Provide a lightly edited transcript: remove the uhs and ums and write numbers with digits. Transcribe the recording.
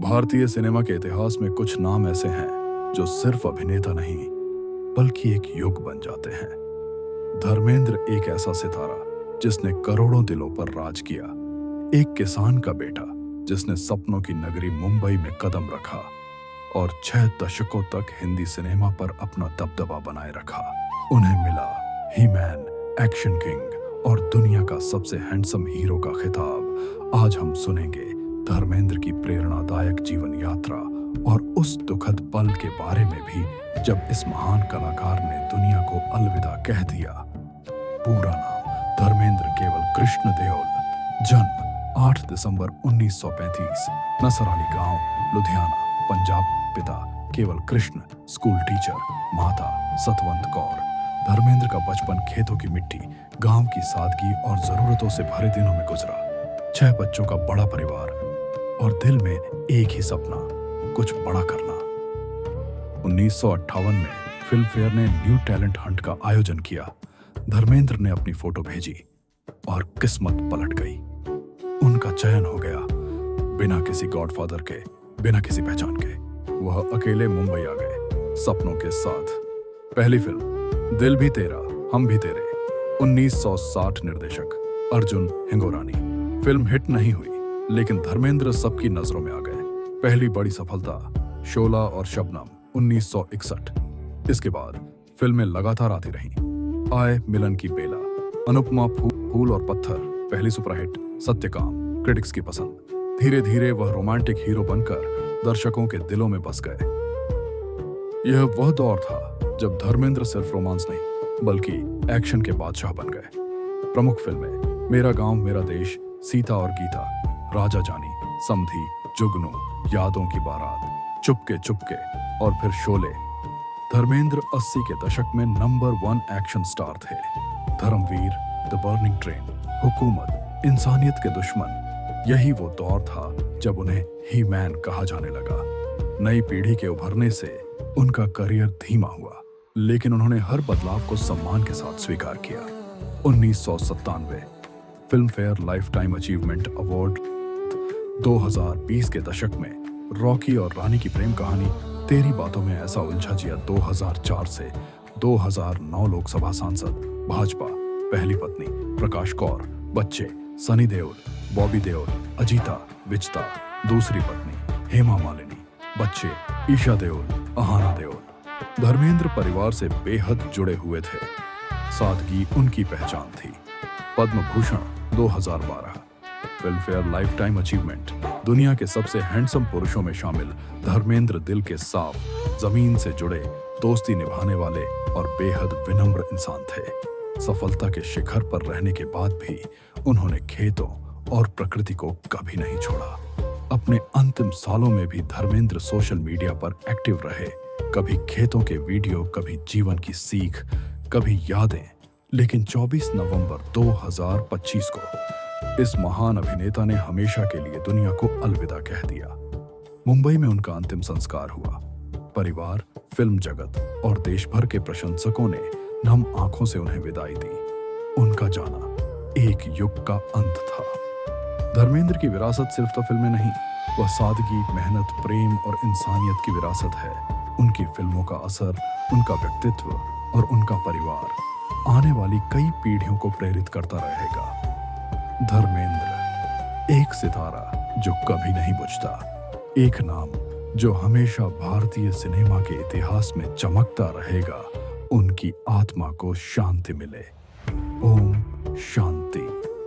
भारतीय सिनेमा के इतिहास में कुछ नाम ऐसे हैं जो सिर्फ अभिनेता नहीं बल्कि एक युग बन जाते हैं। धर्मेंद्र एक ऐसा सितारा जिसने करोड़ों दिलों पर राज किया, एक किसान का बेटा जिसने सपनों की नगरी मुंबई में कदम रखा और 6 दशकों तक हिंदी सिनेमा पर अपना दबदबा बनाए रखा। उन्हें मिला ही मैन, एक्शन किंग और दुनिया का सबसे हैंडसम हीरो का खिताब। आज हम सुनेंगे धर्मेंद्र की प्रेरणादायक जीवन यात्रा और उस दुखद पल के बारे में भी जब इस महान कलाकार ने दुनिया को अलविदा कह दिया। पूरा नाम धर्मेंद्र केवल कृष्ण देओल, जन्म 8 दिसंबर 1935, नसराली गांव, लुधियाना, पंजाब। पिता केवल कृष्ण, स्कूल टीचर। माता सतवंत कौर। धर्मेंद्र का बचपन खेतों की मिट्टी, गांव की सादगी और जरूरतों से भरे दिनों में गुजरा। 6 बच्चों का बड़ा परिवार और दिल में एक ही सपना, कुछ बड़ा करना। 1958 में फिल्म फेयर ने न्यू टैलेंट हंट का आयोजन किया। धर्मेंद्र ने अपनी फोटो भेजी और किस्मत पलट गई। उनका चयन हो गया। बिना किसी गॉडफादर के, बिना किसी पहचान के वह अकेले मुंबई आ गए, सपनों के साथ। पहली फिल्म दिल भी तेरा हम भी तेरे, 1960। निर्देशक अर्जुन हिंगोरानी। फिल्म हिट नहीं हुई लेकिन धर्मेंद्र सबकी नजरों में आ गए। पहली बड़ी सफलता शोला और शबनम, 1961। इसके बाद फिल्में लगातार आती रहीं। आए मिलन की बेला, अनुपमा, फूल और पत्थर, पहली सुपरहिट, सत्यकाम, क्रिटिक्स की पसंद। धीरे धीरे वह रोमांटिक हीरो बनकर दर्शकों के दिलों में बस गए। यह वह दौर था जब धर्मेंद्र सिर्फ रोमांस नहीं बल्कि एक्शन के बादशाह बन गए। प्रमुख फिल्में मेरा गांव मेरा देश, सीता और गीता, राजा जानी, समधी, जुगनू, यादों की बारात, चुपके चुपके और फिर शोले। धर्मेंद्र 80 के दशक में नंबर 1 एक्शन स्टार थे। धर्मवीर, द बर्निंग ट्रेन, हुकूमत, इंसानियत के दुश्मन। यही वो दौर था जब उन्हें ही मैन कहा जाने लगा। नई पीढ़ी के उभरने से उनका करियर धीमा हुआ लेकिन उन्होंने हर बदलाव को सम्मान के साथ स्वीकार किया। 1997 film fair lifetime achievement award. 2020 के दशक में रॉकी और रानी की प्रेम कहानी तेरी बातों में ऐसा उलझा जिया। 2004 से 2009 लोकसभा सांसद, भाजपा, पहली पत्नी, प्रकाश कौर, बच्चे, सनी देओल, बॉबी देओल, अजीता, विजता, दूसरी पत्नी, हेमा मालिनी, बच्चे, ईशा देओल, अहाना देओल। धर्मेंद्र परिवार से बेहद जुड़े हुए थे। सादगी उनकी पहचान थी। Padma Bhushan 2012। Filmfare lifetime achievement. दुनिया के सबसे हैंडसम पुरुषों में शामिल धर्मेंद्र दिल के साफ, जमीन से जुड़े, दोस्ती निभाने वाले और बेहद विनम्र इंसान थे। सफलता के शिखर पर रहने के बाद भी उन्होंने खेतों और प्रकृति को कभी नहीं छोड़ा। अपने अंतिम सालों में भी धर्मेंद्र सोशल मीडिया पर एक्टिव रहे। कभी खेतों के वीडियो, कभी जीवन की सीख, कभी यादें। लेकिन 24 नवंबर 2025 को इस महान अभिनेता ने हमेशा के लिए दुनिया को अलविदा कह दिया। मुंबई में उनका अंतिम संस्कार हुआ। परिवार, फिल्म जगत और देश भर के प्रशंसकों ने नम आंखों से उन्हें विदाई दी। उनका जाना एक युग का अंत था। धर्मेंद्र की विरासत सिर्फ तो फिल्में नहीं, वह सादगी, मेहनत, प्रेम और इंसानियत की विरासत है। उनकी फिल्मों का असर, उनका व्यक्तित्व और उनका परिवार आने वाली कई पीढ़ियों को प्रेरित करता रहेगा। धर्मेंद्र, एक सितारा जो कभी नहीं बुझता, एक नाम जो हमेशा भारतीय सिनेमा के इतिहास में चमकता रहेगा। उनकी आत्मा को शांति मिले। ओम शांति।